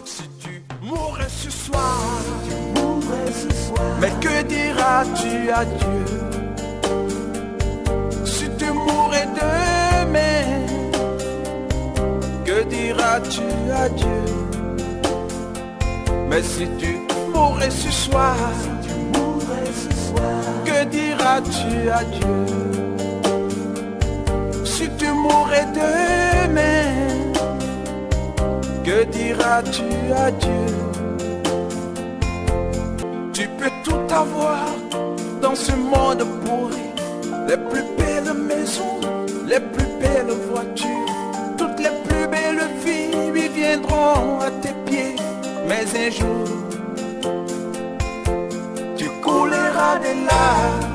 Si tu mourrais ce soir, mais que diras-tu à Dieu? Si tu mourrais demain, que diras-tu à Dieu? Mais si tu mourrais ce soir, que diras-tu à Dieu? Si tu mourrais demain, que diras-tu à Dieu? Tu peux tout avoir dans ce monde pourri, les plus belles maisons, les plus belles voitures, toutes les plus belles filles lui viendront à tes pieds. Mais un jour, tu couleras des larmes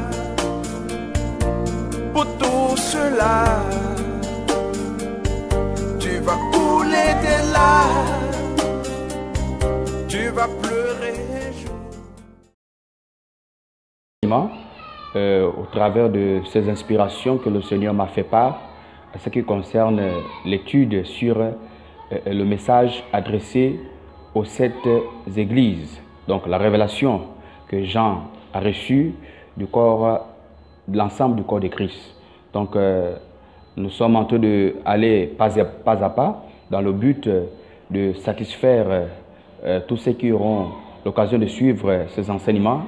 pour tout cela. Tu vas couler des larmes, tu vas pleurer un jour. Au travers de ces inspirations que le Seigneur m'a fait part, à ce qui concerne l'étude sur le message adressé aux 7 églises. Donc la révélation que Jean a reçue du corps, de l'ensemble du corps de Christ. Donc nous sommes en train d'aller pas à pas dans le but de satisfaire tous ceux qui auront l'occasion de suivre ces enseignements,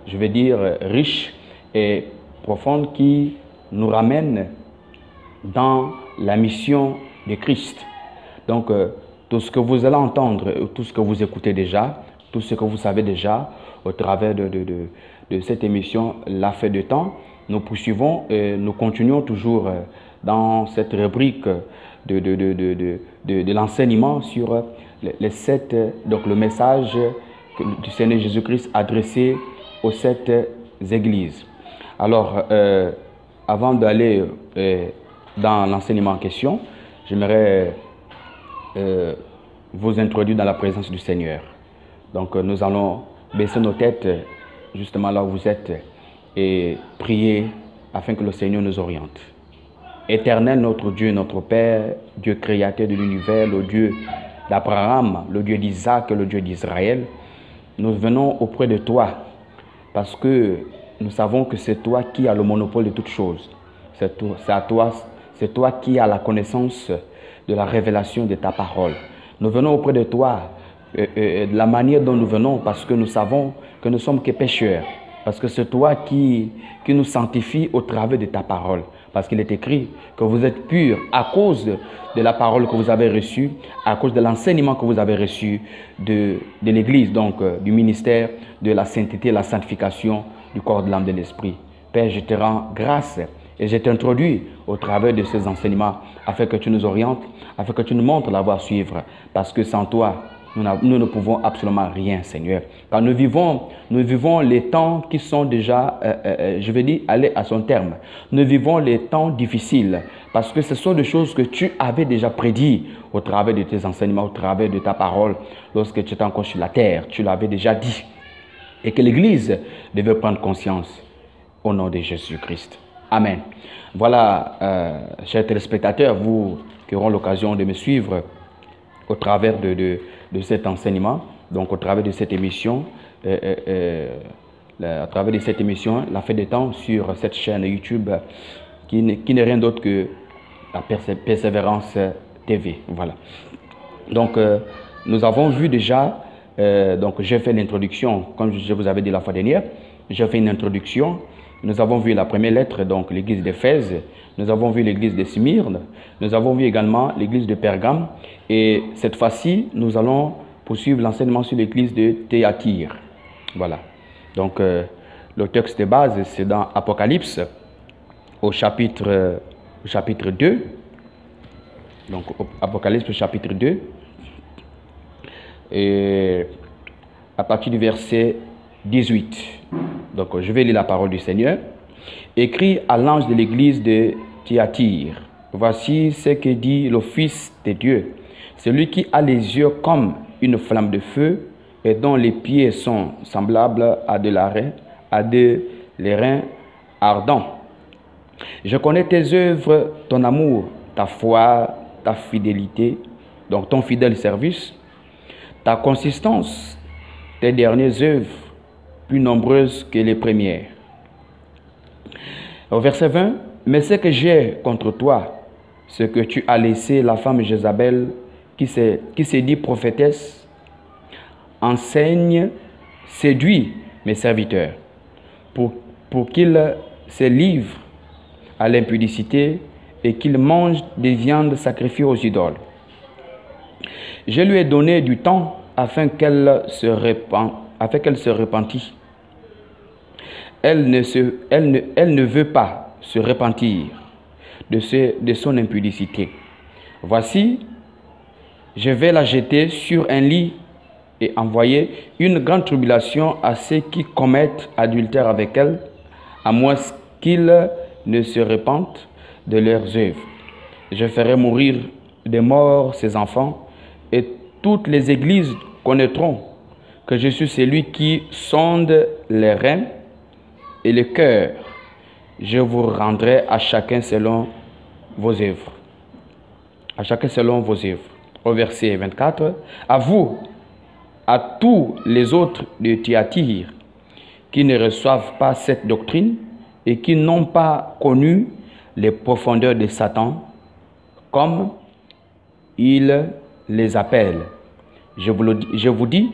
je vais dire riches et profonds, qui nous ramènent dans la mission de Christ. Donc tout ce que vous allez entendre, tout ce que vous écoutez déjà, tout ce que vous savez déjà au travers de cette émission, La Fête de Temps, nous poursuivons et nous continuons toujours dans cette rubrique de l'enseignement sur les 7, donc le message du Seigneur Jésus-Christ adressé aux 7 églises. Alors, avant d'aller dans l'enseignement en question, j'aimerais vous introduire dans la présence du Seigneur. Donc nous allons baisser nos têtes justement là où vous êtes et prier afin que le Seigneur nous oriente. Éternel notre Dieu, notre Père, Dieu créateur de l'univers, le Dieu d'Abraham, le Dieu d'Isaac, le Dieu d'Israël, nous venons auprès de toi parce que nous savons que c'est toi qui as le monopole de toutes choses. C'est toi qui as la connaissance de la révélation de ta parole. Nous venons auprès de toi de la manière dont nous venons parce que nous savons que nous sommes que pécheurs. Parce que c'est toi qui nous sanctifie au travers de ta parole. Parce qu'il est écrit que vous êtes purs à cause de la parole que vous avez reçue, à cause de l'enseignement que vous avez reçu de l'Église, donc du ministère de la sainteté, la sanctification du corps, de l'âme, de l'esprit. Père, je te rends grâce et je t'introduis au travers de ces enseignements afin que tu nous orientes, afin que tu nous montres la voie à suivre. Parce que sans toi, nous ne pouvons absolument rien, Seigneur. Car nous vivons les temps qui sont déjà, je vais dire, aller à son terme. Nous vivons les temps difficiles parce que ce sont des choses que tu avais déjà prédit au travers de tes enseignements, au travers de ta parole. Lorsque tu étais encore sur la terre, tu l'avais déjà dit. Et que l'Église devait prendre conscience au nom de Jésus-Christ. Amen. Voilà, chers téléspectateurs, vous qui auront l'occasion de me suivre au travers de cet enseignement, donc au travers de cette émission, à travers de cette émission, La Fête des Temps, sur cette chaîne YouTube qui n'est rien d'autre que la Persévérance TV. Voilà. Donc, nous avons vu déjà, donc j'ai fait l'introduction, comme je vous avais dit la fois dernière, j'ai fait une introduction. Nous avons vu la première lettre, donc l'église d'Éphèse. Nous avons vu l'église de Smyrne. Nous avons vu également l'église de Pergame. Et cette fois-ci, nous allons poursuivre l'enseignement sur l'église de Thyatire. Voilà. Donc, le texte de base, c'est dans Apocalypse, au chapitre 2. Donc, Apocalypse, chapitre 2. Et à partir du verset 18. Donc, je vais lire la parole du Seigneur. Écrit à l'ange de l'église de Thyatire. Voici ce que dit le Fils de Dieu, celui qui a les yeux comme une flamme de feu et dont les pieds sont semblables à des reins ardents. Je connais tes œuvres, ton amour, ta foi, ta fidélité, donc ton fidèle service, ta consistance, tes dernières œuvres, plus nombreuses que les premières. Au verset 20, mais ce que j'ai contre toi, c'est que tu as laissé la femme Jézabel, qui s'est dit prophétesse, enseigne, séduit mes serviteurs, pour qu'ils se livrent à l'impudicité et qu'ils mangent des viandes sacrifiées aux idoles. Je lui ai donné du temps afin qu'elle se repentît. Elle ne veut pas se repentir de son impudicité. Voici, je vais la jeter sur un lit et envoyer une grande tribulation à ceux qui commettent adultère avec elle, à moins qu'ils ne se repentent de leurs œuvres. Je ferai mourir de mort ses enfants, et toutes les églises connaîtront que je suis celui qui sonde les reins et le cœur. Je vous rendrai à chacun selon vos œuvres. À chacun selon vos œuvres. Au verset 24, à vous, à tous les autres de Thyatire qui ne reçoivent pas cette doctrine et qui n'ont pas connu les profondeurs de Satan, comme il les appelle. Je vous dis,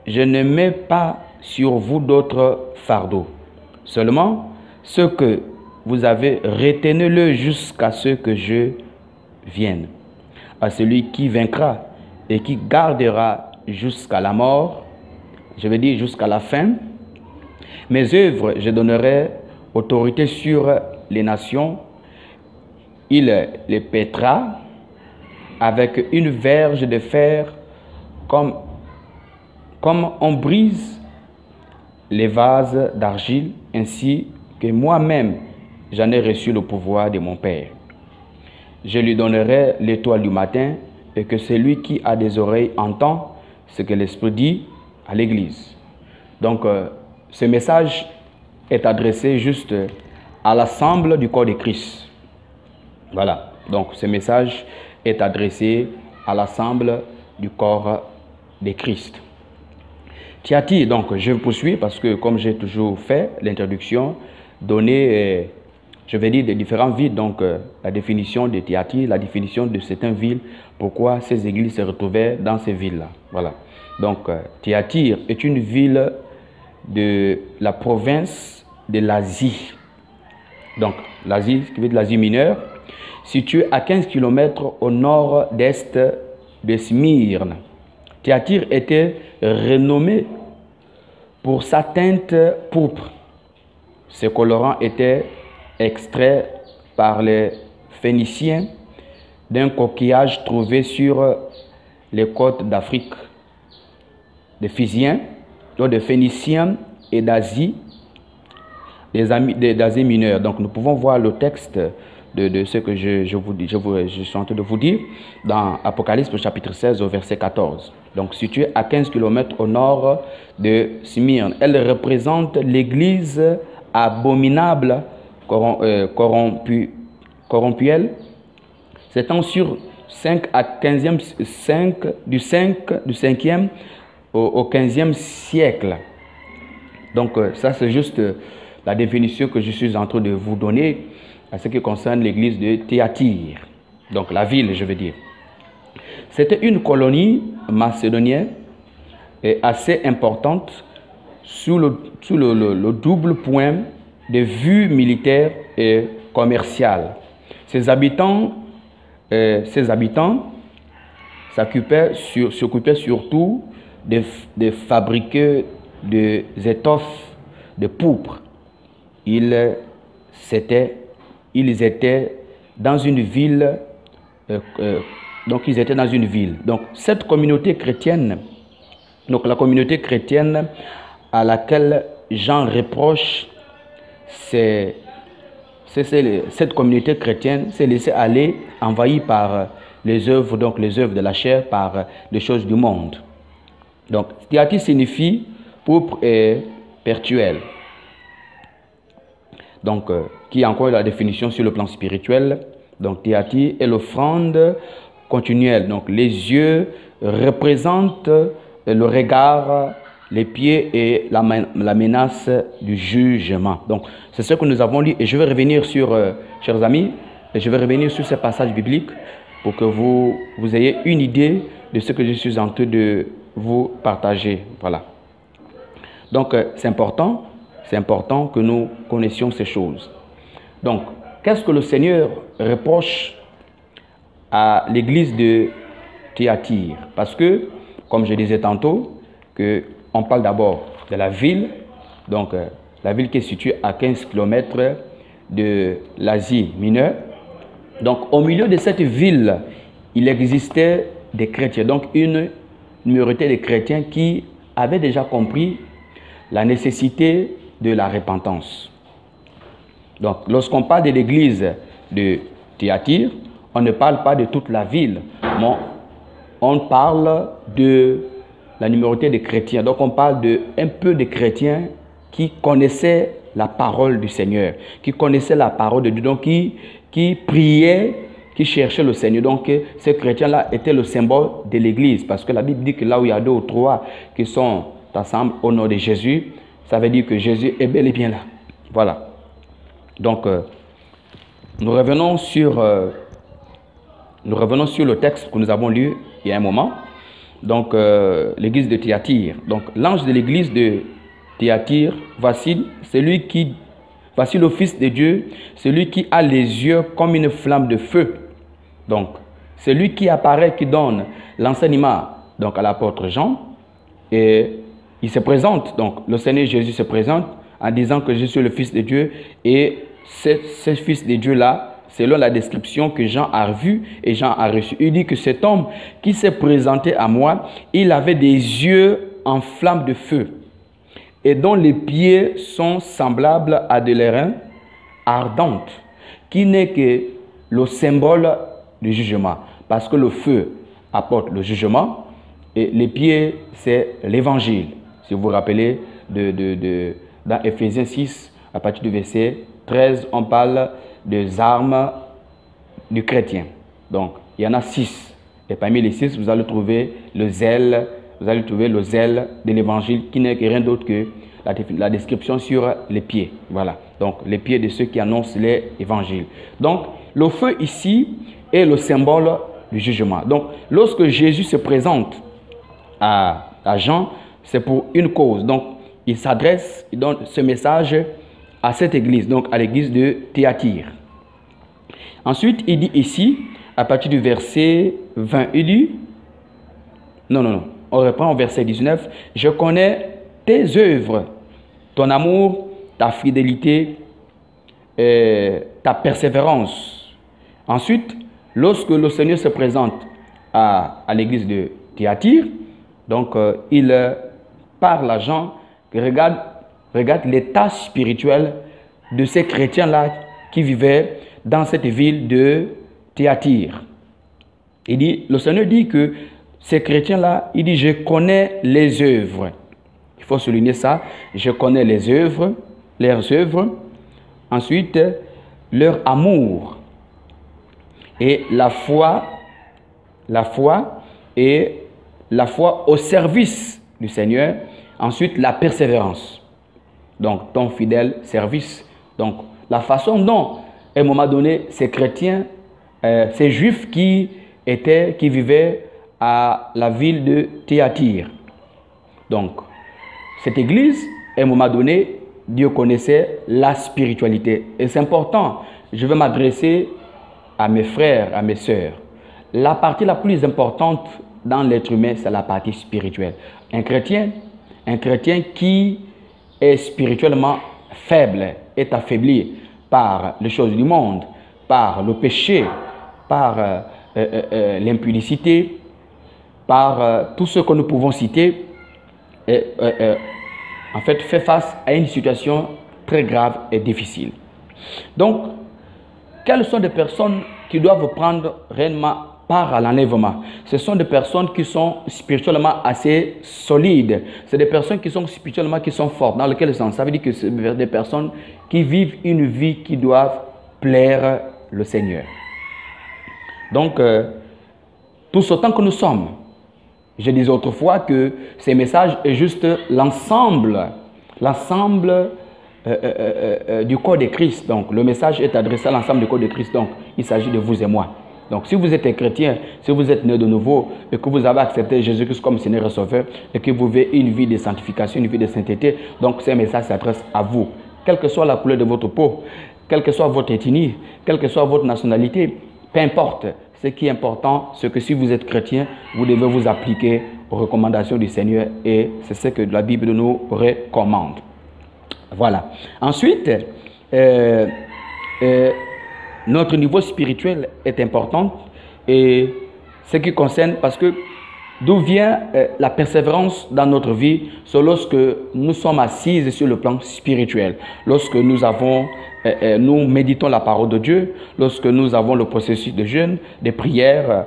je ne mets pas sur vous d'autres fardeaux. Seulement, ce que vous avez, retenez-le jusqu'à ce que je vienne. À celui qui vaincra et qui gardera jusqu'à la mort, je veux dire jusqu'à la fin, mes œuvres, je donnerai autorité sur les nations. Il les pètera avec une verge de fer, comme on brise les vases d'argile, ainsi que moi-même j'en ai reçu le pouvoir de mon Père. Je lui donnerai l'étoile du matin, et que celui qui a des oreilles entend ce que l'Esprit dit à l'Église. Donc, ce message est adressé juste à l'ensemble du corps de Christ. Voilà. Donc, ce message est adressé à l'ensemble du corps de Christ. Thyatire, donc, je poursuis parce que, comme j'ai toujours fait l'introduction, donner, je vais dire, des différentes villes, donc la définition de Thyatire, la définition de certaines villes, pourquoi ces églises se retrouvaient dans ces villes-là. Voilà. Donc, Thyatire est une ville de la province de l'Asie. Donc, l'Asie, ce qui veut dire l'Asie mineure, située à 15 km au nord-est de Smyrne. Thyatire était renommée pour sa teinte pourpre. Ces colorants étaient extraits par les Phéniciens d'un coquillage trouvé sur les côtes d'Afrique. Des Physiens, donc des Phéniciens et d'Asie, d'Asie mineure. Donc nous pouvons voir le texte de ce que je suis en train de vous dire dans Apocalypse chapitre 16 au verset 14. Donc située à 15 km au nord de Smyrne. Elle représente l'église abominable, corrompue, s'étend sur 5 à 15e, du 5e au 15e siècle. Donc ça c'est juste la définition que je suis en train de vous donner à ce qui concerne l'église de Thyatire, donc la ville je veux dire. C'était une colonie macédonienne et assez importante sous le double point de vue militaire et commerciale. Ses habitants s'occupaient surtout de fabriquer des étoffes de pourpre. Ils étaient dans une ville, Donc cette communauté chrétienne, donc la communauté chrétienne à laquelle Jean reproche, cette communauté chrétienne s'est laissée aller, envahie par les œuvres, donc les œuvres de la chair, par les choses du monde. Donc Thyatire signifie pourpre et perpétuel. Donc, qui a encore la définition sur le plan spirituel. Donc, Thyatire est l'offrande continuelle. Donc les yeux représentent le regard, les pieds et la menace du jugement. Donc c'est ce que nous avons lu et je vais revenir sur, chers amis, je vais revenir sur ces passages bibliques pour que vous ayez une idée de ce que je suis en train de vous partager. Voilà. Donc c'est important que nous connaissions ces choses. Donc, qu'est-ce que le Seigneur reproche à l'église de Thyatire? Parce que, comme je disais tantôt, on parle d'abord de la ville, donc la ville qui est située à 15 km de l'Asie mineure. Donc, au milieu de cette ville, il existait des chrétiens, donc une minorité de chrétiens qui avaient déjà compris la nécessité de la repentance. Donc, lorsqu'on parle de l'église de Thyatire, on ne parle pas de toute la ville, mais on parle de la minorité des chrétiens. Donc, on parle un peu de chrétiens qui connaissaient la parole du Seigneur, qui connaissaient la parole de Dieu, donc qui priaient, qui cherchaient le Seigneur. Donc, ces chrétiens-là étaient le symbole de l'église, parce que la Bible dit que là où il y a 2 ou 3 qui sont ensemble au nom de Jésus, ça veut dire que Jésus est bel et bien là. Voilà. Donc, nous revenons sur le texte que nous avons lu il y a un moment. Donc, l'église de Thyatire. Donc, l'ange de l'église de Thyatire, voici le Fils de Dieu, celui qui a les yeux comme une flamme de feu. Donc, celui qui apparaît, qui donne l'enseignement donc à l'apôtre Jean, et il se présente, donc le Seigneur Jésus se présente en disant que je suis le Fils de Dieu, et ce Fils de Dieu-là, selon la description que Jean a vue et Jean a reçue, il dit que cet homme qui s'est présenté à moi, il avait des yeux en flamme de feu, et dont les pieds sont semblables à de l'airain ardente, qui n'est que le symbole du jugement, parce que le feu apporte le jugement, et les pieds, c'est l'évangile. Si vous vous rappelez, dans Ephésiens 6, à partir du verset 13, on parle des armes du chrétien. Donc, il y en a 6. Et parmi les 6, vous allez trouver le zèle, de l'évangile, qui n'est rien d'autre que la description sur les pieds. Voilà. Donc, les pieds de ceux qui annoncent l'évangile. Donc, le feu ici est le symbole du jugement. Donc, lorsque Jésus se présente à Jean, c'est pour une cause. Donc, il donne ce message à cette église, donc à l'église de Thyatire. Ensuite, il dit ici, à partir du verset 20, il dit, non, on reprend au verset 19, « Je connais tes œuvres, ton amour, ta fidélité, ta persévérance. » Ensuite, lorsque le Seigneur se présente à l'église de Thyatire, donc il parle à Jean, regarde l'état spirituel de ces chrétiens-là qui vivaient dans cette ville de Thyatire. Le Seigneur dit que ces chrétiens-là, il dit, je connais les œuvres. Il faut souligner ça, je connais les œuvres, leurs œuvres. Ensuite, leur amour et la foi et la foi au service du Seigneur. Ensuite, la persévérance. Donc, ton fidèle service. Donc, la façon dont, à un moment donné, ces chrétiens, ces juifs qui vivaient à la ville de Thyatire. Donc, cette église, à un moment donné, Dieu connaissait la spiritualité. Et c'est important. Je vais m'adresser à mes frères, à mes sœurs. La partie la plus importante dans l'être humain, c'est la partie spirituelle. Un chrétien qui est spirituellement faible, est affaibli par les choses du monde, par le péché, par l'impudicité, par tout ce que nous pouvons citer, en fait, fait face à une situation très grave et difficile. Donc, quelles sont les personnes qui doivent prendre réellement part à l'enlèvement? Ce sont des personnes qui sont spirituellement assez solides. C'est des personnes qui sont spirituellement fortes. Dans lequel sens? Ça veut dire que c'est des personnes qui vivent une vie qui doivent plaire le Seigneur. Donc, tous autant que nous sommes. Je disais autrefois que ces messages est juste l'ensemble du corps de Christ. Donc, le message est adressé à l'ensemble du corps de Christ. Donc, il s'agit de vous et moi. Donc, si vous êtes un chrétien, si vous êtes né de nouveau et que vous avez accepté Jésus-Christ comme Seigneur et Sauveur et que vous vivez une vie de sanctification, une vie de sainteté, donc ce message s'adresse à vous. Quelle que soit la couleur de votre peau, quelle que soit votre ethnie, quelle que soit votre nationalité, peu importe. Ce qui est important, c'est que si vous êtes chrétien, vous devez vous appliquer aux recommandations du Seigneur et c'est ce que la Bible nous recommande. Voilà. Ensuite, notre niveau spirituel est important et ce qui concerne, parce que d'où vient la persévérance dans notre vie, c'est lorsque nous sommes assis sur le plan spirituel, lorsque nous méditons la parole de Dieu, lorsque nous avons le processus de jeûne, de prière,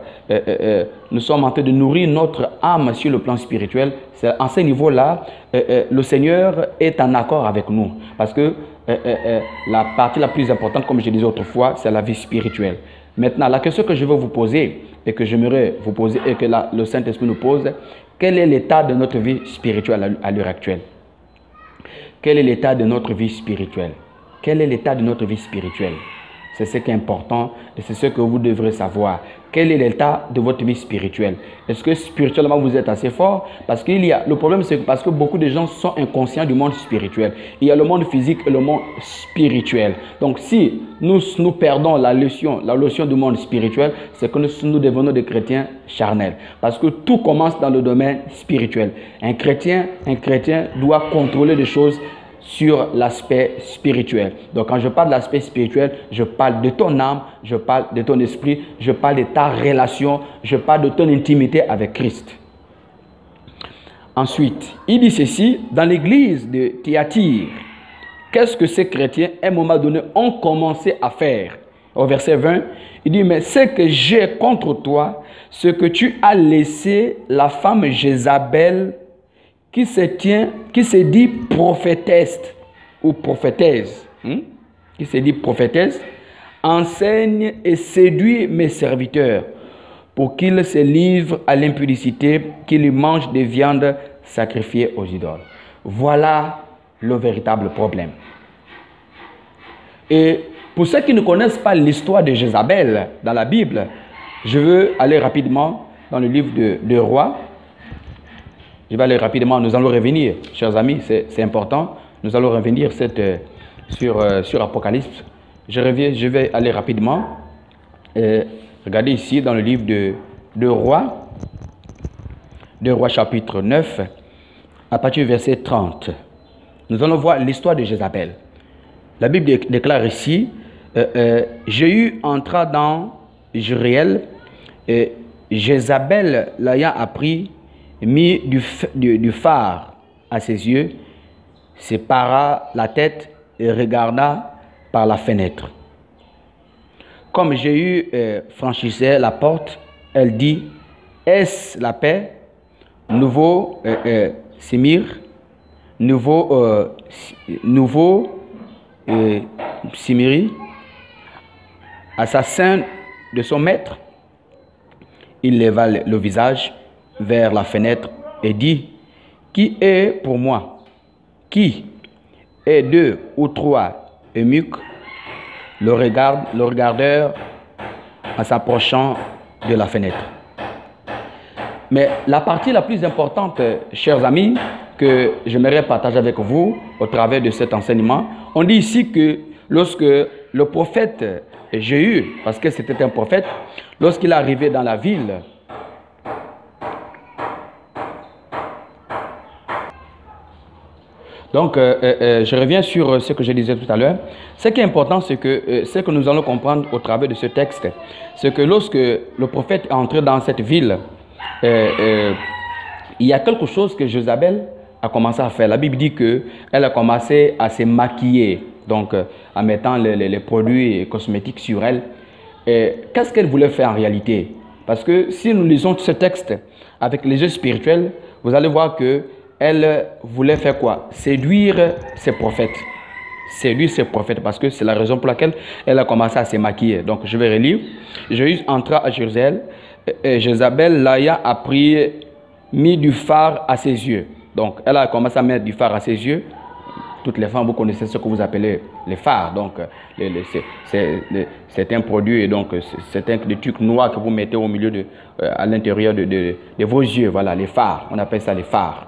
nous sommes en train de nourrir notre âme sur le plan spirituel. En ce niveau-là, le Seigneur est en accord avec nous. Parce que la partie la plus importante, comme je disais autrefois, c'est la vie spirituelle. Maintenant, la question que je veux vous poser et que j'aimerais vous poser et que le Saint-Esprit nous pose, quel est l'état de notre vie spirituelle à l'heure actuelle? Quel est l'état de notre vie spirituelle? Quel est l'état de notre vie spirituelle? C'est ce qui est important et c'est ce que vous devrez savoir. Quel est l'état de votre vie spirituelle? Est-ce que spirituellement vous êtes assez fort? Parce qu'il y a, le problème c'est parce que beaucoup de gens sont inconscients du monde spirituel. Il y a le monde physique et le monde spirituel. Donc si nous perdons la notion du monde spirituel, c'est que nous devenons des chrétiens charnels. Parce que tout commence dans le domaine spirituel. Un chrétien doit contrôler des choses sur l'aspect spirituel. Donc quand je parle de l'aspect spirituel, je parle de ton âme, je parle de ton esprit, je parle de ta relation, je parle de ton intimité avec Christ. Ensuite, il dit ceci dans l'église de Thyatire. Qu'est-ce que ces chrétiens, à un moment donné, ont commencé à faire? Au verset 20, il dit, mais ce que j'ai contre toi, ce que tu as laissé la femme Jézabel qui se dit prophétesse ou prophétesse, qui se dit prophétesse, enseigne et séduit mes serviteurs pour qu'ils se livrent à l'impudicité, qu'ils mangent des viandes sacrifiées aux idoles. Voilà le véritable problème. Et pour ceux qui ne connaissent pas l'histoire de Jézabel dans la Bible, je veux aller rapidement dans le livre de Rois. Je vais aller rapidement, nous allons revenir, chers amis, c'est important. Nous allons revenir sur Apocalypse. Je vais aller rapidement. Regardez ici dans le livre de Rois chapitre 9, à partir du verset 30. Nous allons voir l'histoire de Jézabel. La Bible déclare ici, Jéhu entra dans Jériel, et Jézabel l'ayant appris, mit du phare à ses yeux, sépara la tête et regarda par la fenêtre. Comme Jéhu franchissait la porte, elle dit, est-ce la paix? Nouveau Simir, nouveau Simiri, assassin de son maître. Il leva le visage vers la fenêtre et dit, qui est pour moi? Qui? Et 2 ou 3 eunuques le regardèrent en s'approchant de la fenêtre. Mais la partie la plus importante, chers amis, que j'aimerais partager avec vous au travers de cet enseignement, on dit ici que lorsque le prophète Jéhu, parce que c'était un prophète, lorsqu'il est arrivé dans la ville, donc, je reviens sur ce que je disais tout à l'heure. Ce qui est important, c'est que ce que nous allons comprendre au travers de ce texte, c'est que lorsque le prophète est entré dans cette ville, il y a quelque chose que Jézabel a commencé à faire. La Bible dit qu'elle a commencé à se maquiller, donc en mettant les produits cosmétiques sur elle. Qu'est-ce qu'elle voulait faire en réalité? Parce que si nous lisons ce texte avec les yeux spirituels, vous allez voir que elle voulait faire quoi? Séduire ses prophètes. Séduire ses prophètes, parce que c'est la raison pour laquelle elle a commencé à se maquiller. Donc, je vais relire. Jéhu entra à Jérusalem Jézabel, Laïa a mis du phare à ses yeux. Donc, elle a commencé à mettre du phare à ses yeux. Toutes les femmes, vous connaissez ce que vous appelez les phares. Donc, c'est un produit, donc c'est un truc noir que vous mettez au milieu à l'intérieur de vos yeux. Voilà, les phares. On appelle ça les phares.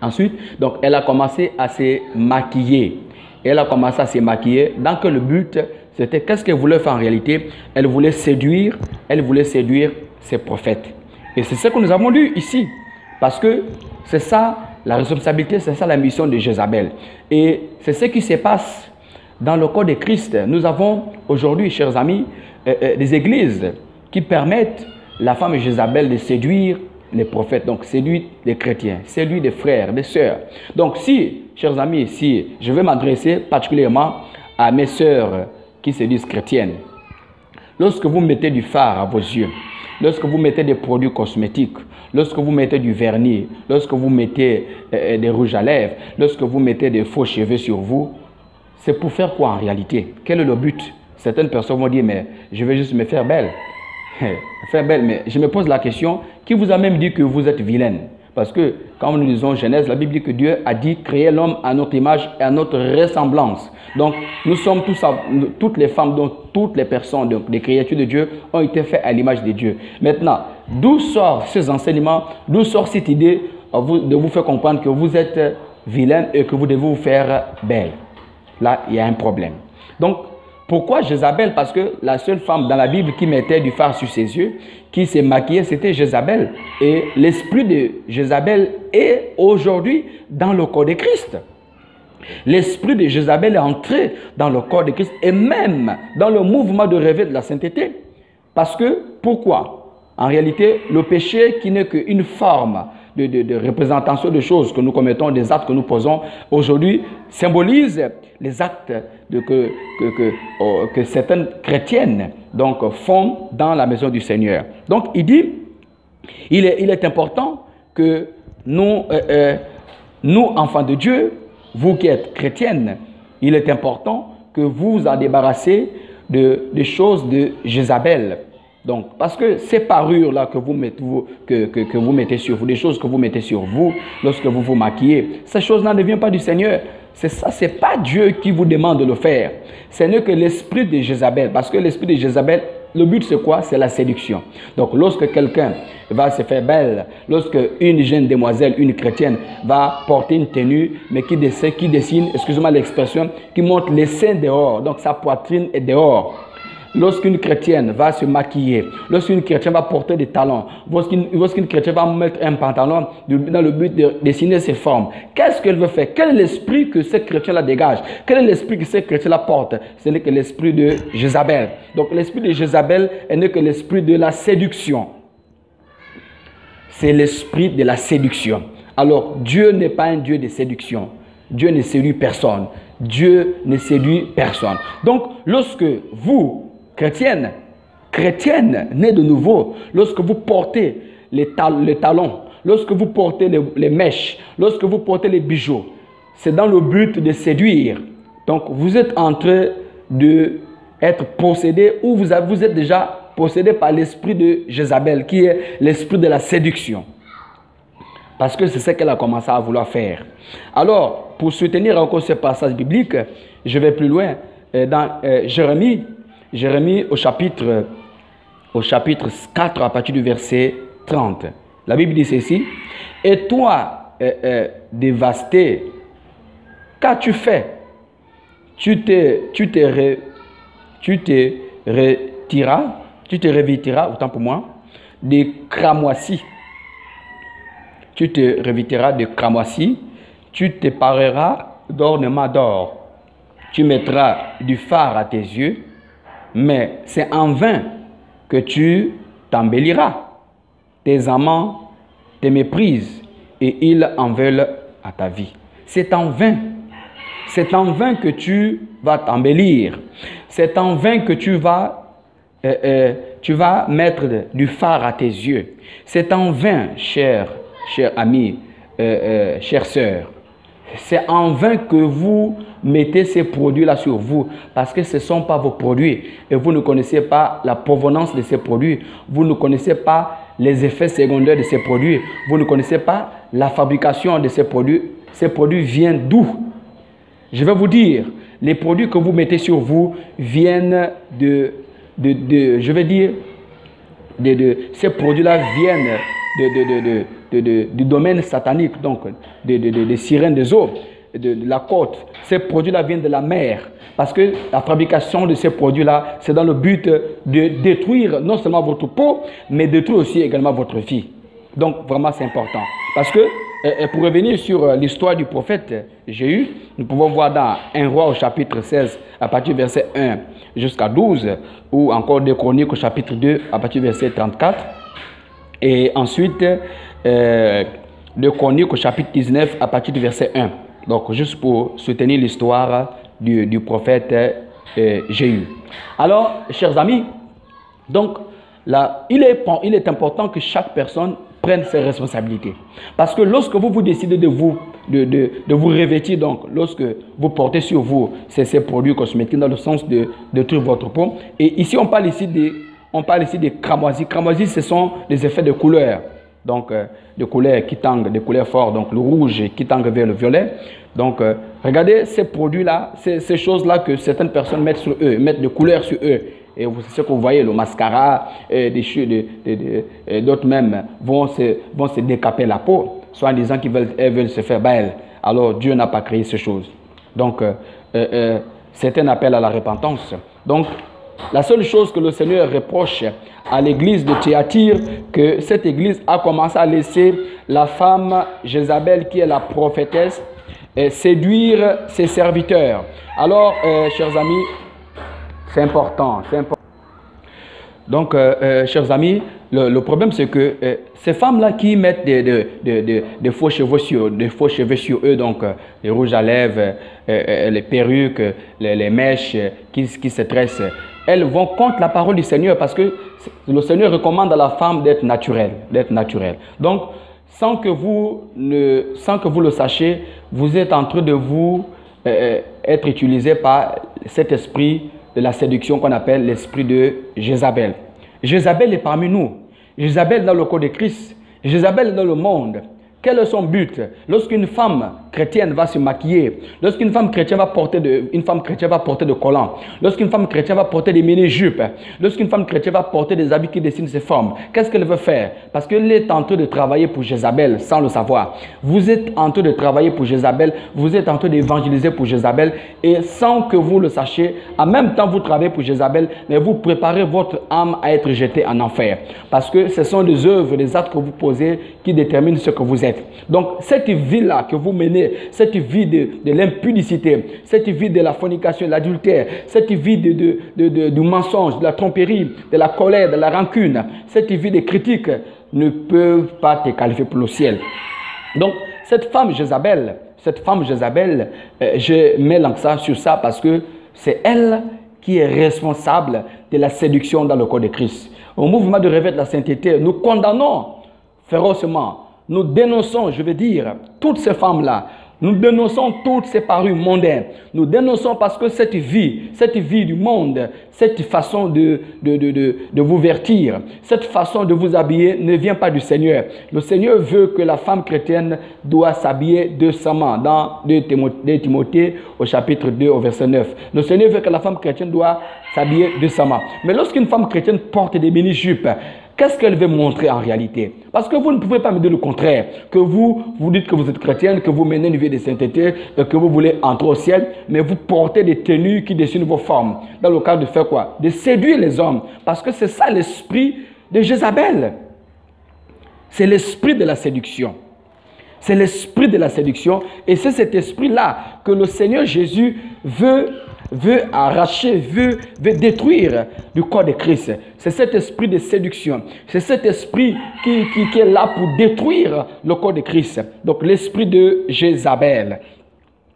Ensuite, donc, elle a commencé à se maquiller. Elle a commencé à se maquiller. Donc, le but, c'était qu'est-ce qu'elle voulait faire en réalité? Elle voulait séduire ses prophètes. Et c'est ce que nous avons lu ici. Parce que c'est ça la responsabilité, c'est ça la mission de Jézabel. Et c'est ce qui se passe dans le corps de Christ. Nous avons aujourd'hui, chers amis, des églises qui permettent la femme Jézabel de séduire les prophètes, donc séduire les chrétiens, séduire des frères, des sœurs. Donc si, chers amis, si je vais m'adresser particulièrement à mes sœurs qui se disent chrétiennes, lorsque vous mettez du phare à vos yeux, lorsque vous mettez des produits cosmétiques, lorsque vous mettez du vernis, lorsque vous mettez des rouges à lèvres, lorsque vous mettez des faux cheveux sur vous, c'est pour faire quoi en réalité? Quel est le but? Certaines personnes vont dire, mais je vais juste me faire belle. Faire belle, mais je me pose la question, qui vous a même dit que vous êtes vilaine? Parce que quand nous lisons Genèse, la Bible dit que Dieu a dit créer l'homme à notre image et à notre ressemblance. Donc nous sommes tous, toutes les femmes, donc toutes les personnes, donc les créatures de Dieu ont été faites à l'image de Dieu. Maintenant, d'où sortent ces enseignements, d'où sort cette idée de vous faire comprendre que vous êtes vilaine et que vous devez vous faire belle? Là, il y a un problème. Donc, pourquoi Jézabel? Parce que la seule femme dans la Bible qui mettait du phare sur ses yeux, qui s'est maquillée, c'était Jézabel. Et l'esprit de Jézabel est aujourd'hui dans le corps de Christ. L'esprit de Jézabel est entré dans le corps de Christ et même dans le mouvement de réveil de la sainteté. Parce que, pourquoi? En réalité, le péché qui n'est qu'une forme de représentation de choses que nous commettons, des actes que nous posons aujourd'hui, symbolise les actes que certaines chrétiennes donc, font dans la maison du Seigneur. Donc, il dit, il est important que nous, enfants de Dieu, vous qui êtes chrétiennes, il est important que vous vous en débarrassez des choses de Jézabel. Donc, parce que ces parures-là que vous mettez sur vous, des choses que vous mettez sur vous lorsque vous vous maquillez, ces choses-là ne viennent pas du Seigneur. C'est ça, c'est pas Dieu qui vous demande de le faire. Ce n'est que l'esprit de Jézabel. Parce que l'esprit de Jézabel, le but c'est quoi? C'est la séduction. Donc, lorsque quelqu'un va se faire belle, lorsque une jeune demoiselle, une chrétienne, va porter une tenue, mais qui dessine, excusez-moi l'expression, qui montre les seins dehors, donc sa poitrine est dehors. Lorsqu'une chrétienne va se maquiller, lorsqu'une chrétienne va porter des talons, lorsqu'une chrétienne va mettre un pantalon dans le but de dessiner ses formes, qu'est-ce qu'elle veut faire? Quel est l'esprit que cette chrétienne-là dégage? Quel est l'esprit que cette chrétienne-là porte? Ce n'est que l'esprit de Jézabel. Donc l'esprit de Jézabel n'est que l'esprit de la séduction. C'est l'esprit de la séduction. Alors Dieu n'est pas un Dieu de séduction. Dieu ne séduit personne. Dieu ne séduit personne. Donc lorsque vous, chrétienne, née de nouveau, lorsque vous portez les talons, lorsque vous portez les mèches, lorsque vous portez les bijoux, c'est dans le but de séduire. Donc, vous êtes en train d'être possédé ou vous êtes déjà possédé par l'esprit de Jézabel, qui est l'esprit de la séduction. Parce que c'est ce qu'elle a commencé à vouloir faire. Alors, pour soutenir encore ce passage biblique, je vais plus loin dans Jérémie au chapitre 4 à partir du verset 30. La Bible dit ceci. Et toi, dévasté, qu'as-tu fait? Tu te revêtiras, autant pour moi, de cramoisis. Tu te revêtiras de cramoisis, tu te pareras d'ornements d'or. Tu mettras du phare à tes yeux, mais c'est en vain que tu t'embelliras. Tes amants te méprisent et ils en veulent à ta vie. C'est en vain. C'est en vain que tu vas t'embellir. C'est en vain que tu vas mettre du phare à tes yeux. C'est en vain, cher ami, chère sœur. c'est en vain que vous mettez ces produits-là sur vous, parce que ce ne sont pas vos produits et vous ne connaissez pas la provenance de ces produits, vous ne connaissez pas les effets secondaires de ces produits, vous ne connaissez pas la fabrication de ces produits. Ces produits viennent d'où? Je vais vous dire, les produits que vous mettez sur vous viennent ces produits-là viennent du domaine satanique, donc des sirènes des eaux, de la côte. Ces produits-là viennent de la mer, parce que la fabrication de ces produits-là, c'est dans le but de détruire non seulement votre peau, mais détruire aussi également votre vie. Donc vraiment c'est important, parce que pour revenir sur l'histoire du prophète Jéhu, nous pouvons voir dans 1 Roi au chapitre 16 à partir du verset 1 jusqu'à 12, ou encore 2 Chroniques au chapitre 2 à partir du verset 34, et ensuite 2 Chroniques au chapitre 19 à partir du verset 1. Donc juste pour soutenir l'histoire du prophète Jéhu. Alors chers amis, donc là, il est important que chaque personne prenne ses responsabilités. Parce que lorsque vous décidez de vous revêtir, donc lorsque vous portez sur vous ces produits cosmétiques dans le sens de détruire votre peau, et ici on parle ici des cramoisis. Cramoisis, ce sont les effets de couleurs. Donc de couleurs qui tendent, des couleurs fortes, donc le rouge qui tend vers le violet. Donc regardez ces produits-là, ces choses-là que certaines personnes mettent sur eux, mettent des couleurs sur eux. Et c'est ce que vous voyez, le mascara, d'autres même vont se décaper la peau, soit en disant qu'elles veulent se faire belles. Alors Dieu n'a pas créé ces choses. Donc c'est un appel à la repentance. Donc la seule chose que le Seigneur reproche à l'église de Thyatire, que cette église a commencé à laisser la femme Jézabel, qui est la prophétesse, séduire ses serviteurs. Alors chers amis, c'est important, c'est important. Donc, chers amis, le problème c'est que ces femmes-là qui mettent des faux cheveux sur eux, donc les rouges à lèvres, les perruques, les mèches qui se tressent, elles vont contre la parole du Seigneur, parce que le Seigneur recommande à la femme d'être naturelle. Donc, sans que vous le sachiez, vous êtes en train de vous être utilisé par cet esprit de la séduction qu'on appelle l'esprit de Jézabel. Jézabel est parmi nous. Jézabel dans le corps de Christ. Jézabel dans le monde. Quel est son but? Lorsqu'une femme chrétienne va se maquiller, lorsqu'une femme chrétienne va porter de collants, lorsqu'une femme chrétienne va porter des mini-jupes, lorsqu'une femme chrétienne va porter des habits qui dessinent ses formes, qu'est-ce qu'elle veut faire? Parce qu'elle est en train de travailler pour Jézabel sans le savoir. Vous êtes en train de travailler pour Jézabel, vous êtes en train d'évangéliser pour Jézabel, et sans que vous le sachiez, en même temps vous travaillez pour Jézabel, mais vous préparez votre âme à être jetée en enfer. Parce que ce sont des œuvres, des actes que vous posez qui déterminent ce que vous êtes. Donc cette vie-là que vous menez, cette vie de l'impudicité, cette vie de la fornication, de l'adultère, cette vie du mensonge, de la tromperie, de la colère, de la rancune, cette vie de critique ne peuvent pas te qualifier pour le ciel. Donc cette femme Jézabel, je mets l'accent sur ça parce que c'est elle qui est responsable de la séduction dans le corps de Christ. Au mouvement de réveil de la sainteté, nous condamnons férocement. Nous dénonçons, je veux dire, toutes ces femmes-là. Nous dénonçons toutes ces parures mondaines. Nous dénonçons parce que cette vie du monde, cette façon de vous vertir, cette façon de vous habiller ne vient pas du Seigneur. Le Seigneur veut que la femme chrétienne doit s'habiller décemment. Dans 2 Timothée au chapitre 2 au verset 9. Le Seigneur veut que la femme chrétienne doit s'habiller décemment. Mais lorsqu'une femme chrétienne porte des mini-jupes, qu'est-ce qu'elle veut montrer en réalité? Parce que vous ne pouvez pas me dire le contraire. Que vous dites que vous êtes chrétienne, que vous menez une vie de sainteté, que vous voulez entrer au ciel, mais vous portez des tenues qui dessinent vos formes. Dans le cadre de faire quoi? De séduire les hommes. Parce que c'est ça l'esprit de Jézabel. C'est l'esprit de la séduction. C'est l'esprit de la séduction. Et c'est cet esprit-là que le Seigneur Jésus veut arracher, veut détruire du corps de Christ. C'est cet esprit de séduction. C'est cet esprit qui est là pour détruire le corps de Christ. Donc l'esprit de Jézabel.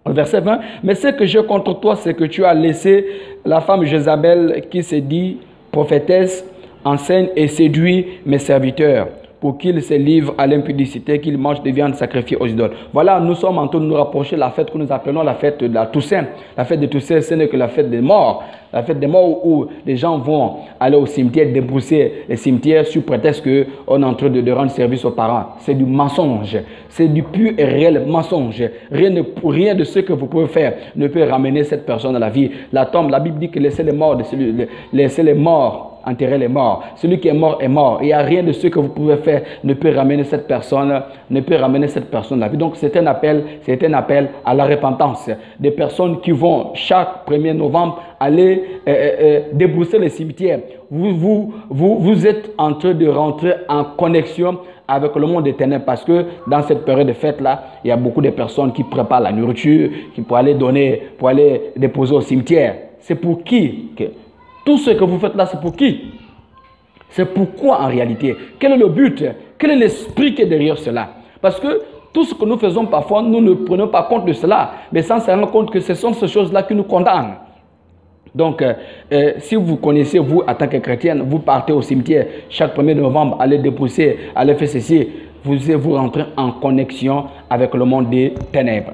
Verset 20. Mais ce que j'ai contre toi, c'est que tu as laissé la femme Jézabel qui se dit prophétesse, enseigne et séduit mes serviteurs. pour qu'ils se livrent à l'impudicité, qu'ils mangent des viandes sacrifiées aux idoles. Voilà, nous sommes en train de nous rapprocher de la fête que nous appelons la fête de la Toussaint. La fête de Toussaint, ce n'est que la fête des morts. La fête des morts où les gens vont aller au cimetière, débrousser les cimetières sous prétexte qu'on est en train de rendre service aux parents. C'est du mensonge. C'est du pur et réel mensonge. Rien de ce que vous pouvez faire ne peut ramener cette personne à la vie. La tombe, la Bible dit que laissez les morts enterrer les morts. Celui qui est mort est mort. Il n'y a rien de ce que vous pouvez faire ne peut ramener cette personne à la vie. Donc c'est un appel à la repentance. Des personnes qui vont chaque 1er novembre aller débrousser les cimetières. Vous êtes en train de rentrer en connexion avec le monde des ténèbres, parce que dans cette période de fête-là, il y a beaucoup de personnes qui préparent la nourriture, qui pour aller déposer au cimetière. C'est pour qui? Tout ce que vous faites là, c'est pour qui? C'est pourquoi en réalité? Quel est le but? Quel est l'esprit qui est derrière cela? Parce que tout ce que nous faisons parfois, nous ne prenons pas compte de cela, mais sans se rendre compte que ce sont ces choses-là qui nous condamnent. Donc, si vous connaissez, vous, en tant que chrétienne, vous partez au cimetière chaque 1er novembre, allez dépousser, allez faire ceci, vous rentrez en connexion avec le monde des ténèbres.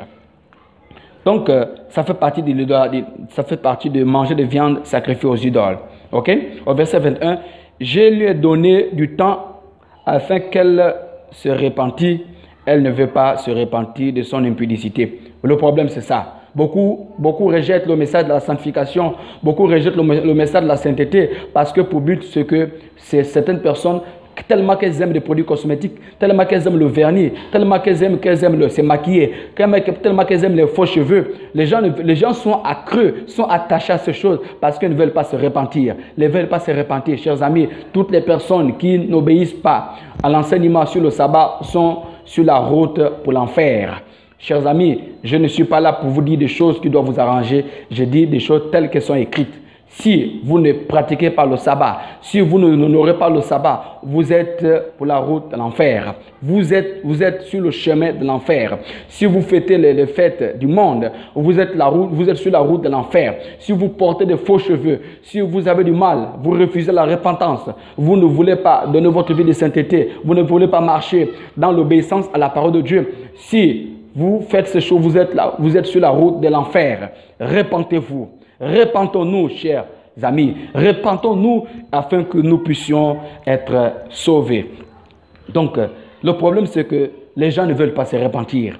Donc, ça fait partie de manger de viande sacrifiée aux idoles. Ok? Au verset 21, je lui ai donné du temps afin qu'elle se repentisse. Elle ne veut pas se repentir de son impudicité. Le problème, c'est ça. Beaucoup rejettent le message de la sanctification, beaucoup rejettent le message de la sainteté, parce que pour but, c'est que certaines personnes, tellement qu'elles aiment les produits cosmétiques, tellement qu'elles aiment le vernis, tellement qu'elles aiment se maquiller, tellement qu'elles aiment les faux cheveux. Les gens sont accrus, sont attachés à ces choses parce qu'ils ne veulent pas se repentir. Ils ne veulent pas se repentir. Chers amis, toutes les personnes qui n'obéissent pas à l'enseignement sur le sabbat sont sur la route pour l'enfer. Chers amis, je ne suis pas là pour vous dire des choses qui doivent vous arranger. Je dis des choses telles qu'elles sont écrites. Si vous ne pratiquez pas le sabbat, si vous n'honorez pas le sabbat, vous êtes pour la route de l'enfer. Vous êtes sur le chemin de l'enfer. Si vous fêtez les fêtes du monde, vous êtes sur la route de l'enfer. Si vous portez de faux cheveux, si vous avez du mal, vous refusez la repentance, vous ne voulez pas donner votre vie de sainteté, vous ne voulez pas marcher dans l'obéissance à la parole de Dieu. Si vous faites ces choses, vous êtes sur la route de l'enfer. Repentez-vous. Repentons-nous, chers amis. Repentons-nous afin que nous puissions être sauvés. Donc, le problème, c'est que les gens ne veulent pas se repentir.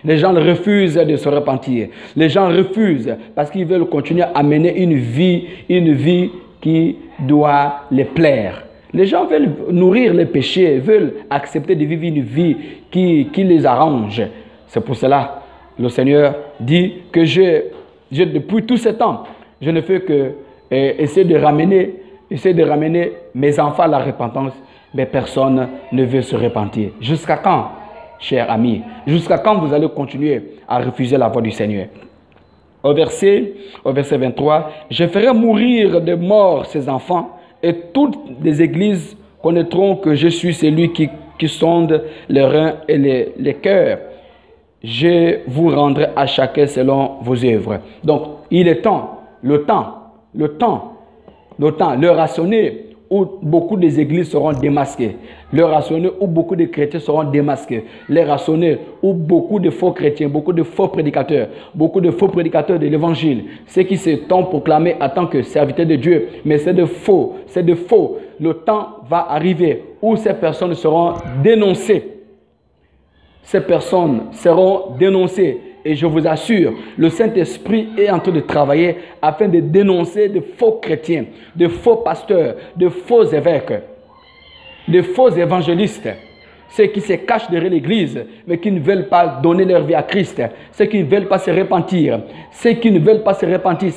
Les gens refusent de se repentir. Les gens refusent parce qu'ils veulent continuer à mener une vie qui doit les plaire. Les gens veulent nourrir les péchés, veulent accepter de vivre une vie qui les arrange. C'est pour cela le Seigneur dit que depuis tout ce temps, je ne fais que essayer de ramener mes enfants à la repentance, mais personne ne veut se repentir. Jusqu'à quand, chers amis? Jusqu'à quand vous allez continuer à refuser la voix du Seigneur? Au verset 23, je ferai mourir de mort ces enfants, et toutes les églises connaîtront que je suis celui qui sonde les reins et les cœurs. Je vous rendrai à chacun selon vos œuvres. Donc, il est temps, le temps, l'heure a sonné où beaucoup des églises seront démasquées. L'heure a sonné où beaucoup de chrétiens seront démasqués. L'heure a sonné où beaucoup de faux chrétiens, beaucoup de faux prédicateurs de l'évangile, ceux qui se sont proclamés en tant que serviteurs de Dieu, mais c'est de faux, c'est de faux. Le temps va arriver où ces personnes seront dénoncées. Ces personnes seront dénoncées et je vous assure, le Saint-Esprit est en train de travailler afin de dénoncer de faux chrétiens, de faux pasteurs, de faux évêques, de faux évangélistes, ceux qui se cachent derrière l'Église mais qui ne veulent pas donner leur vie à Christ, ceux qui ne veulent pas se repentir, ceux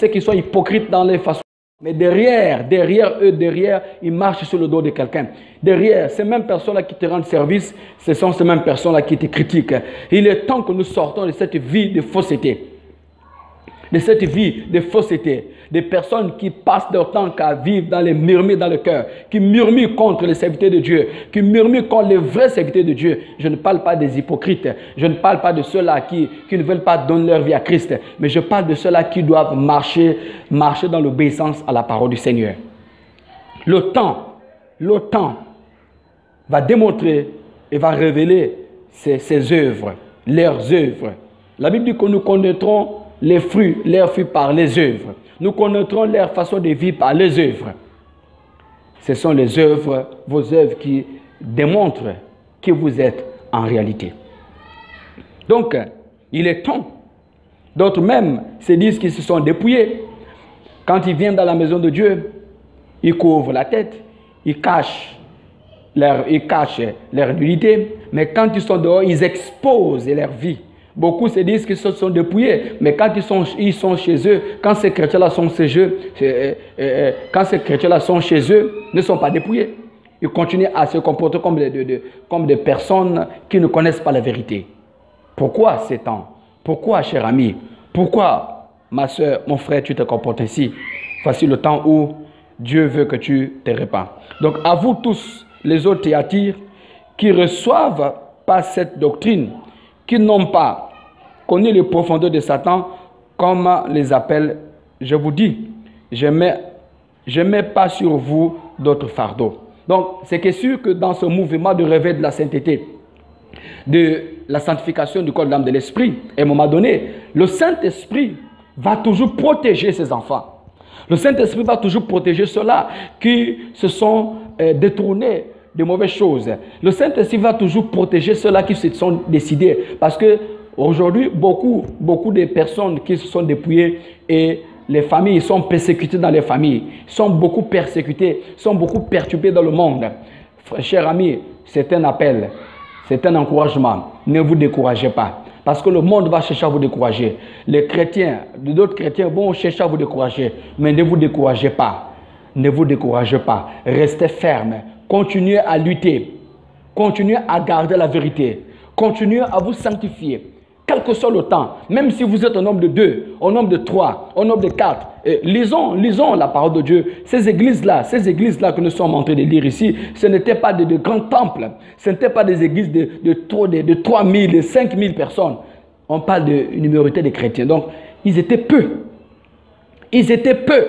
qui sont hypocrites dans les façons. Mais derrière eux, ils marchent sur le dos de quelqu'un. Derrière, ces mêmes personnes-là qui te rendent service, ce sont ces mêmes personnes-là qui te critiquent. Il est temps que nous sortons de cette vie de fausseté. Des personnes qui passent leur temps qu'à vivre dans les murmures dans le cœur, qui murmurent contre les serviteurs de Dieu, qui murmurent contre les vrais serviteurs de Dieu. Je ne parle pas des hypocrites, je ne parle pas de ceux-là qui ne veulent pas donner leur vie à Christ, mais je parle de ceux-là qui doivent marcher dans l'obéissance à la parole du Seigneur. Le temps va démontrer et va révéler ses œuvres, leurs œuvres. La Bible dit que nous connaîtrons leurs fruits par les œuvres. Nous connaîtrons leur façon de vivre par les œuvres. Ce sont les œuvres, vos œuvres qui démontrent qui vous êtes en réalité. Donc, il est temps. D'autres même se disent qu'ils se sont dépouillés. Quand ils viennent dans la maison de Dieu, ils couvrent la tête, ils cachent leur nudité, mais quand ils sont dehors, ils exposent leur vie. Beaucoup se disent qu'ils se sont dépouillés, mais quand ils sont chez eux, quand ces chrétiens-là sont chez eux, ne sont pas dépouillés. Ils continuent à se comporter comme des personnes qui ne connaissent pas la vérité. Pourquoi ces temps? Pourquoi, cher ami? Pourquoi, ma soeur, mon frère, tu te comportes ainsi? Voici le temps où Dieu veut que tu te répands. Donc, à vous tous, les autres Thyatire, qui ne reçoivent pas cette doctrine, qui n'ont pas connu les profondeurs de Satan, comme les appelle, je vous dis, je mets pas sur vous d'autres fardeaux. Donc, c'est sûr que dans ce mouvement de réveil de la sainteté, de la sanctification du corps, de l'âme, de l'esprit, à un moment donné, le Saint-Esprit va toujours protéger ses enfants. Le Saint-Esprit va toujours protéger ceux-là qui se sont détournés de mauvaises choses. Le Saint-Esprit va toujours protéger ceux-là qui se sont décidés. Parce que aujourd'hui, beaucoup de personnes qui se sont dépouillées et les familles sont persécutées dans les familles, sont beaucoup persécutées, sont beaucoup perturbées dans le monde. Chers amis, c'est un appel, c'est un encouragement. Ne vous découragez pas. Parce que le monde va chercher à vous décourager. Les chrétiens, d'autres chrétiens vont chercher à vous décourager. Mais ne vous découragez pas. Ne vous découragez pas. Restez ferme. Continuez à lutter. Continuez à garder la vérité. Continuez à vous sanctifier. Quel que soit le temps, même si vous êtes un homme de 2, un homme de 3, un homme de 4, lisons la parole de Dieu. Ces églises-là que nous sommes en train de lire ici, ce n'étaient pas de grands temples, ce n'étaient pas des églises de 3 000, de 5 000 personnes. On parle d'une minorité de chrétiens. Donc, ils étaient peu. Ils étaient peu.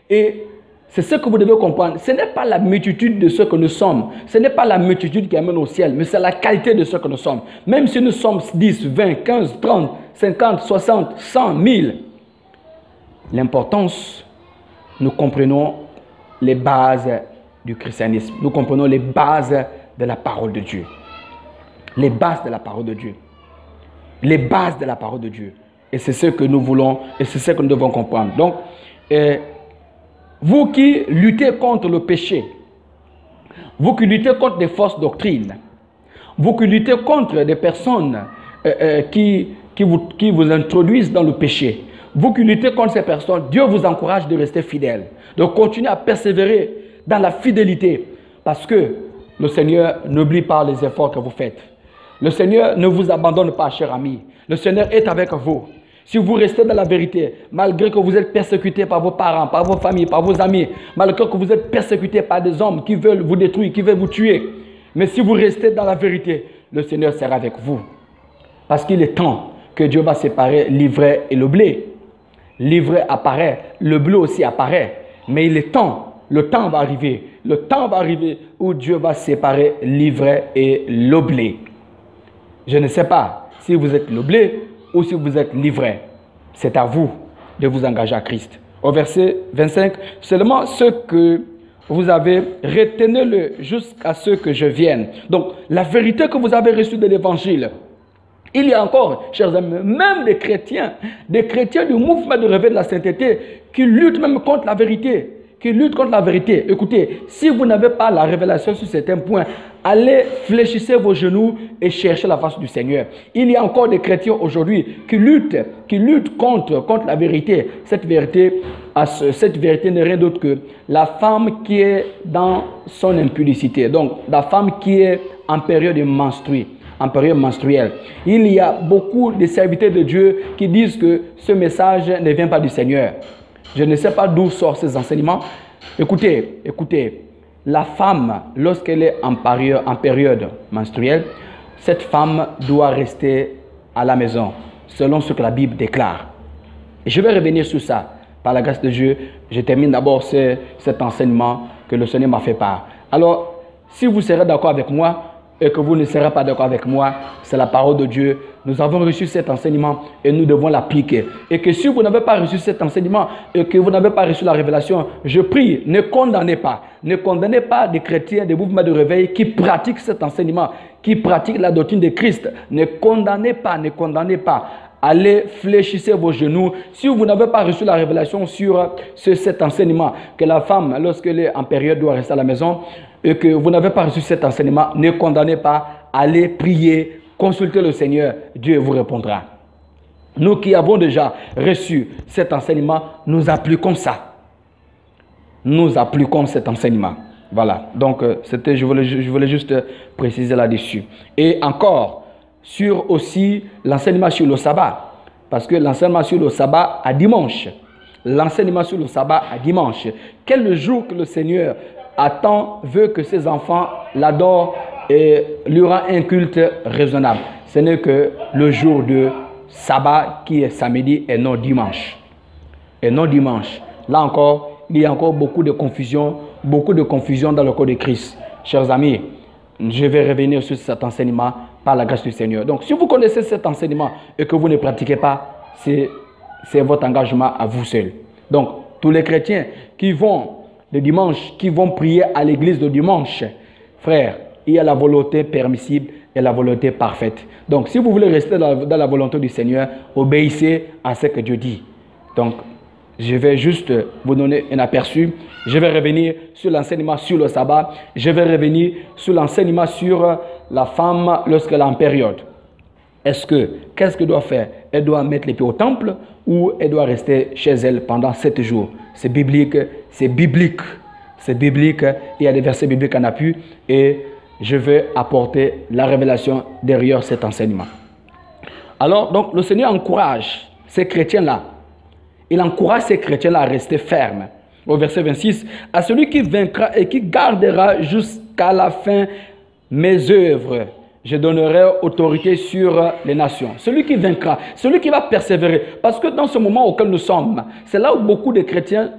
Et c'est ce que vous devez comprendre. Ce n'est pas la multitude de ce que nous sommes. Ce n'est pas la multitude qui amène au ciel, mais c'est la qualité de ce que nous sommes. Même si nous sommes 10, 20, 15, 30, 50, 60, 100, 1000, l'importance, nous comprenons les bases du christianisme. Nous comprenons les bases de la parole de Dieu. Les bases de la parole de Dieu. Les bases de la parole de Dieu. Et c'est ce que nous voulons et c'est ce que nous devons comprendre. Donc, vous qui luttez contre le péché, vous qui luttez contre des fausses doctrines, vous qui luttez contre des personnes qui vous introduisent dans le péché, vous qui luttez contre ces personnes, Dieu vous encourage de rester fidèle, de continuer à persévérer dans la fidélité, parce que le Seigneur n'oublie pas les efforts que vous faites. Le Seigneur ne vous abandonne pas, cher ami. Le Seigneur est avec vous. Si vous restez dans la vérité, malgré que vous êtes persécuté par vos parents, par vos familles, par vos amis, malgré que vous êtes persécuté par des hommes qui veulent vous détruire, qui veulent vous tuer, mais si vous restez dans la vérité, le Seigneur sera avec vous. Parce qu'il est temps que Dieu va séparer l'ivraie et le blé. L'ivraie apparaît, le blé aussi apparaît, mais il est temps, le temps va arriver. Le temps va arriver où Dieu va séparer l'ivraie et le blé. Je ne sais pas si vous êtes le blé ou si vous êtes livré. C'est à vous de vous engager à Christ. Au verset 25, seulement ce que vous avez, retenez-le jusqu'à ce que je vienne. Donc, la vérité que vous avez reçue de l'évangile, il y a encore, chers amis, même des chrétiens du mouvement de réveil de la sainteté qui luttent même contre la vérité. Écoutez, si vous n'avez pas la révélation sur certains points, allez fléchissez vos genoux et cherchez la face du Seigneur. Il y a encore des chrétiens aujourd'hui qui luttent contre la vérité. Cette vérité n'est rien d'autre que la femme qui est dans son impudicité. Donc, la femme qui est en période menstruelle. Il y a beaucoup de serviteurs de Dieu qui disent que ce message ne vient pas du Seigneur. Je ne sais pas d'où sortent ces enseignements. Écoutez, la femme, lorsqu'elle est en période menstruelle, cette femme doit rester à la maison, selon ce que la Bible déclare. Et je vais revenir sur ça. Par la grâce de Dieu, je termine d'abord cet enseignement que le Seigneur m'a fait part. Alors, Si vous serez d'accord avec moi et que vous ne serez pas d'accord avec moi, c'est la parole de Dieu. Nous avons reçu cet enseignement et nous devons l'appliquer. Et que si vous n'avez pas reçu cet enseignement et que vous n'avez pas reçu la révélation, je prie, ne condamnez pas. Ne condamnez pas des chrétiens, des mouvements de réveil qui pratiquent cet enseignement, qui pratiquent la doctrine de Christ. Ne condamnez pas, ne condamnez pas. Allez, fléchissez vos genoux. Si vous n'avez pas reçu la révélation sur cet enseignement, que la femme, lorsqu'elle est en période, doit rester à la maison, et que vous n'avez pas reçu cet enseignement, ne condamnez pas. Allez prier, consultez le Seigneur, Dieu vous répondra. Nous qui avons déjà reçu cet enseignement, nous appliquons ça. Nous appliquons cet enseignement. Voilà, donc je voulais juste préciser là-dessus. Et encore, sur aussi l'enseignement sur le sabbat. Parce que l'enseignement sur le sabbat à dimanche. L'enseignement sur le sabbat à dimanche. Quel jour que le Seigneur attend, veut que ses enfants l'adorent et lui rend un culte raisonnable. Ce n'est que le jour de sabbat qui est samedi et non dimanche. Et non dimanche. Là encore, il y a encore beaucoup de confusion dans le corps de Christ. Chers amis, je vais revenir sur cet enseignement par la grâce du Seigneur. Donc, si vous connaissez cet enseignement et que vous ne pratiquez pas, c'est votre engagement à vous seul. Donc, tous les chrétiens qui vont le dimanche, qui vont prier à l'église le dimanche, frère, il y a la volonté permissible et la volonté parfaite. Donc, si vous voulez rester dans la volonté du Seigneur, obéissez à ce que Dieu dit. Donc, je vais juste vous donner un aperçu. Je vais revenir sur l'enseignement sur le sabbat. Je vais revenir sur l'enseignement sur la femme lorsqu'elle est en période. Qu'est-ce qu'elle doit faire? Elle doit mettre les pieds au temple ou elle doit rester chez elle pendant 7 jours? C'est biblique, c'est biblique. C'est biblique. Il y a des versets bibliques en appui et je vais apporter la révélation derrière cet enseignement. Alors, donc, le Seigneur encourage ces chrétiens-là. Il encourage ces chrétiens-là à rester fermes. Au verset 26, « À celui qui vaincra et qui gardera jusqu'à la fin mes œuvres, je donnerai autorité sur les nations. » Celui qui vaincra, celui qui va persévérer. Parce que dans ce moment auquel nous sommes, c'est là où beaucoup de chrétiens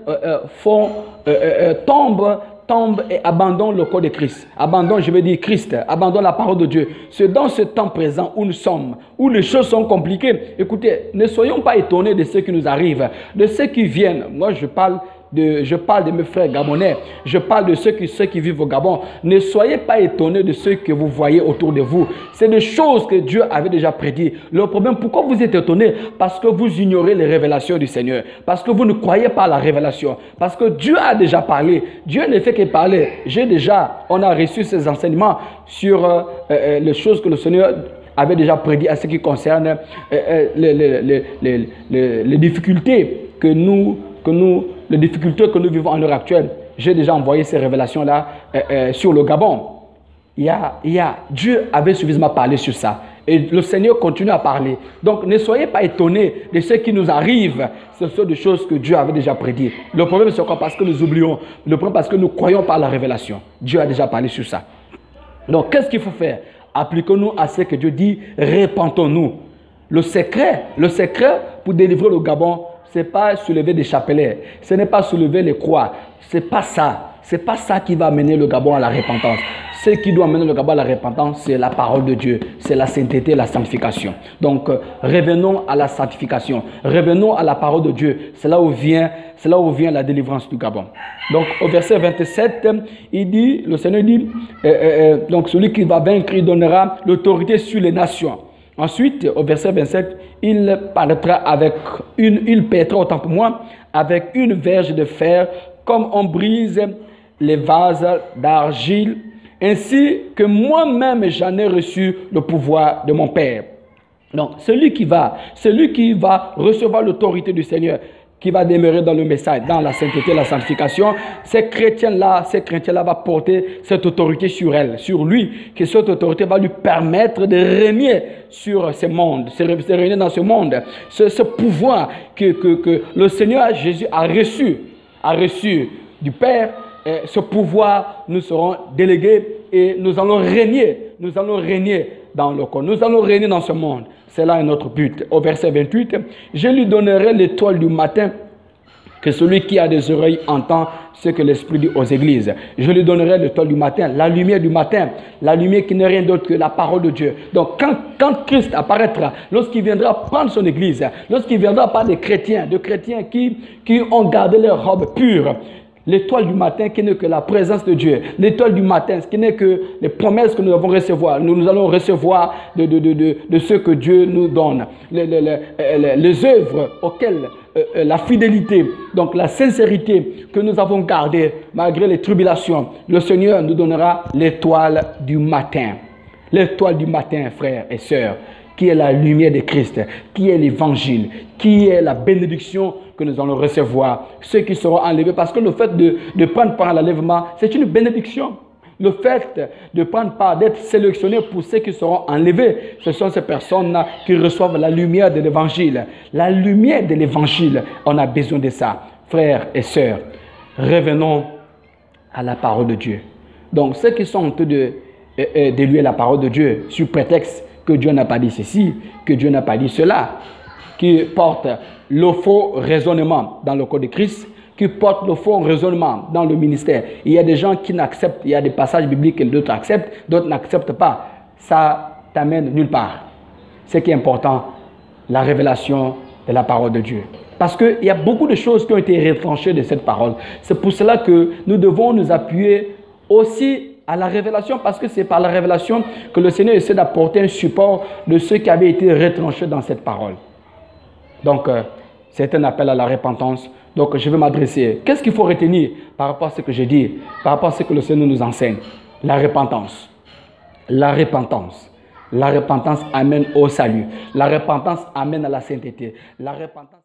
tombent et abandonnent le corps de Christ. Abandonnent, je veux dire Christ, abandonnent la parole de Dieu. C'est dans ce temps présent où nous sommes, où les choses sont compliquées. Écoutez, ne soyons pas étonnés de ce qui nous arrive, de ceux qui viennent. Moi, je parle de mes frères gabonais, je parle de ceux qui vivent au Gabon. Ne soyez pas étonnés de ce que vous voyez autour de vous. C'est des choses que Dieu avait déjà prédit. Le problème, pourquoi vous êtes étonnés? Parce que vous ignorez les révélations du Seigneur. Parce que vous ne croyez pas à la révélation. Parce que Dieu a déjà parlé. Dieu ne fait que parler. On a reçu ces enseignements sur les choses que le Seigneur avait déjà prédit à ce qui concerne les difficultés les difficultés que nous vivons à l'heure actuelle. J'ai déjà envoyé ces révélations-là sur le Gabon. Dieu avait suffisamment parlé sur ça. Et le Seigneur continue à parler. Donc, ne soyez pas étonnés de ce qui nous arrive. Ce sont des choses que Dieu avait déjà prédit. Le problème, c'est quoi? Parce que nous oublions. Le problème, parce que nous croyons pas à la révélation. Dieu a déjà parlé sur ça. Donc, qu'est-ce qu'il faut faire? Appliquons-nous à ce que Dieu dit. Répentons-nous. Le secret pour délivrer le Gabon, ce n'est pas soulever des chapelets, ce n'est pas soulever les croix, ce n'est pas ça. Ce n'est pas ça qui va amener le Gabon à la repentance. Ce qui doit amener le Gabon à la repentance, c'est la parole de Dieu, c'est la sainteté, la sanctification. Donc, revenons à la sanctification, revenons à la parole de Dieu. C'est là où vient la délivrance du Gabon. Donc, au verset 27, le Seigneur dit, donc celui qui va vaincre, il donnera l'autorité sur les nations. Ensuite, au verset 27, il pètera autant pour moi avec une verge de fer, comme on brise les vases d'argile, ainsi que moi-même j'en ai reçu le pouvoir de mon Père. Donc, celui qui va recevoir l'autorité du Seigneur, qui va demeurer dans le message, dans la sainteté, la sanctification, ces chrétiens-là vont porter cette autorité sur elle, sur lui, que cette autorité va lui permettre de régner sur ce monde, de régner dans ce monde, ce pouvoir que le Seigneur Jésus a reçu du Père. Ce pouvoir, nous serons délégués et nous allons régner dans le corps, nous allons régner dans ce monde. C'est là notre but. Au verset 28, je lui donnerai l'étoile du matin Que celui qui a des oreilles entend ce que l'Esprit dit aux églises. Je lui donnerai l'étoile du matin, la lumière qui n'est rien d'autre que la parole de Dieu. Donc quand Christ apparaîtra, lorsqu'il viendra prendre son église, lorsqu'il viendra par des chrétiens, qui ont gardé leur robe pure, l'étoile du matin qui n'est que la présence de Dieu. L'étoile du matin, ce qui n'est que les promesses que nous avons recevoir. Nous allons recevoir de ce que Dieu nous donne. Les œuvres auxquelles la fidélité, donc la sincérité que nous avons gardée malgré les tribulations, le Seigneur nous donnera l'étoile du matin. L'étoile du matin, frères et sœurs, qui est la lumière de Christ, qui est l'évangile, qui est la bénédiction que nous allons recevoir, ceux qui seront enlevés. Parce que le fait de prendre part à l'enlèvement, c'est une bénédiction. Le fait de prendre part, d'être sélectionné pour ceux qui seront enlevés, ce sont ces personnes-là qui reçoivent la lumière de l'évangile. La lumière de l'évangile, on a besoin de ça. Frères et sœurs, revenons à la parole de Dieu. Donc, ceux qui sont en train d'éluer la parole de Dieu sous prétexte que Dieu n'a pas dit ceci, que Dieu n'a pas dit cela, qui portent le faux raisonnement dans le corps de Christ, qui portent le faux raisonnement dans le ministère. Il y a des gens qui n'acceptent, il y a des passages bibliques que d'autres acceptent, d'autres n'acceptent pas. Ça t'amène nulle part. Ce qui est important, la révélation de la parole de Dieu. Parce qu'il y a beaucoup de choses qui ont été retranchées de cette parole. C'est pour cela que nous devons nous appuyer aussi à la révélation, parce que c'est par la révélation que le Seigneur essaie d'apporter un support de ceux qui avaient été retranchés dans cette parole. Donc, c'est un appel à la repentance. Donc, je vais m'adresser. Qu'est-ce qu'il faut retenir par rapport à ce que j'ai dit, par rapport à ce que le Seigneur nous enseigne? La repentance. La repentance. La repentance amène au salut. La repentance amène à la sainteté. La repentance